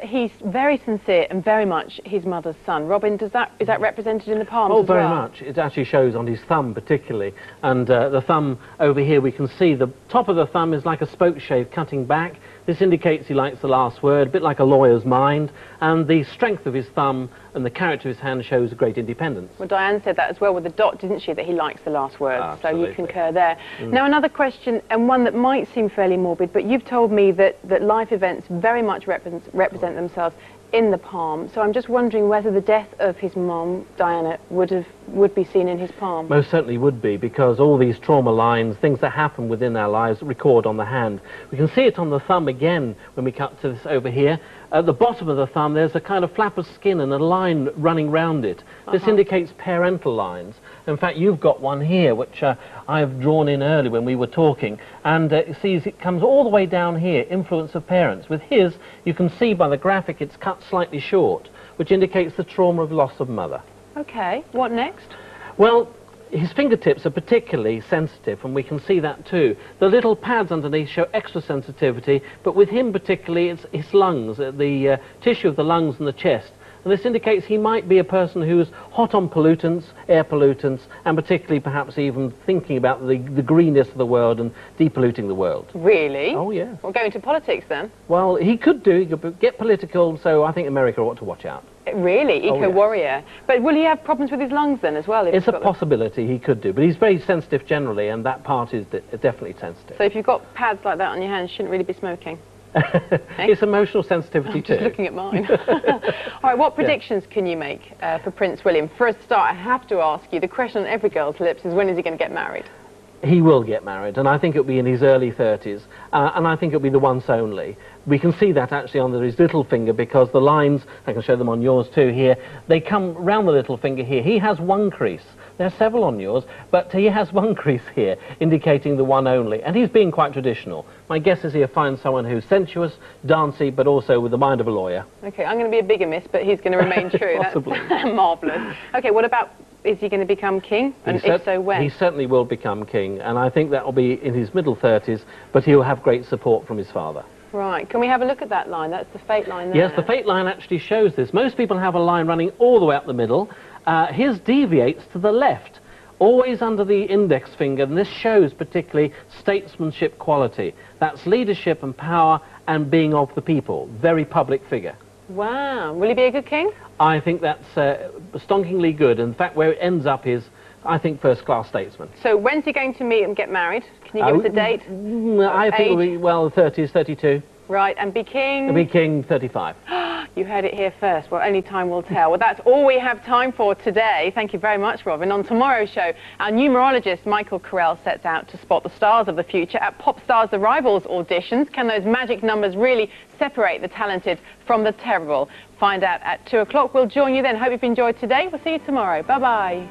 He's very sincere and very much his mother's son. Robin, is that represented in the palms as well? Oh, very much. It actually shows on his thumb particularly. And the thumb over here, we can see the top of the thumb is like a spoke shave cutting back. This indicates he likes the last word, a bit like a lawyer's mind. And the strength of his thumb and the character of his hand shows a great independence. Well, Diane said that as well with the dot, didn't she, that he likes the last word. Absolutely. So you concur there. Now, another question, and one that might seem fairly morbid, but you've told me that life events very much represent themselves in the palm. So I'm just wondering whether the death of his mum, Diana, would be seen in his palm. Most certainly would be, because all these trauma lines, things that happen within our lives, record on the hand. We can see it on the thumb again when we cut to this over here. At the bottom of the thumb, there's a kind of flap of skin and a line running round it. This indicates parental lines. In fact, you've got one here, which I've drawn in early when we were talking, and it comes all the way down here, influence of parents. With his, you can see by the graphic it's cut slightly short, which indicates the trauma of loss of mother. Okay, what next? Well, his fingertips are particularly sensitive, and we can see that too. The little pads underneath show extra sensitivity, but with him particularly, it's his lungs, the tissue of the lungs and the chest. And this indicates he might be a person who's hot on pollutants, air pollutants, and particularly perhaps even thinking about the greenness of the world and depolluting the world. Really? Oh, yes. Well, go into politics then? Well, he could get political, so I think America ought to watch out. Really? Eco-warrior. But will he have problems with his lungs then as well? It's a possibility he could do, but he's very sensitive generally, and that part is definitely sensitive. So if you've got pads like that on your hands, you shouldn't really be smoking? It's emotional sensitivity too. Just looking at mine. All right, what predictions can you make for Prince William? For a start, I have to ask you, the question on every girl's lips is, when is he going to get married? He will get married, and I think it'll be in his early 30s, and I think it'll be the once only. We can see that actually on his little finger, because the lines, I can show them on yours too here, they come round the little finger here. He has one crease. There are several on yours, but he has one crease here, indicating the one only, and he's being quite traditional. My guess is he'll find someone who's sensuous, dancey, but also with the mind of a lawyer. Okay, I'm going to be a bigamist, but he's going to remain true. Possibly. That's marvellous. Okay, what about, is he going to become king? And if so, when? He certainly will become king, and I think that will be in his middle 30s, but he'll have great support from his father. Right, can we have a look at that line? That's the fate line there. Yes, the fate line actually shows this. Most people have a line running all the way up the middle. His deviates to the left, always under the index finger, and this shows particularly statesmanship quality. That's leadership and power and being of the people. Very public figure. Wow. Will he be a good king? I think that's stonkingly good. In fact, where it ends up is, I think, first-class statesman. So when's he going to meet and get married? Can you give us a date? I think it'll be, well, 30s, 32. Right, and be king? And be king, 35. You heard it here first. Well, only time will tell. Well, that's all we have time for today. Thank you very much, Robin. On tomorrow's show, our numerologist, Michael Carell, sets out to spot the stars of the future at Pop Stars The Rivals auditions. Can those magic numbers really separate the talented from the terrible? Find out at 2 o'clock. We'll join you then. Hope you've enjoyed today. We'll see you tomorrow. Bye-bye.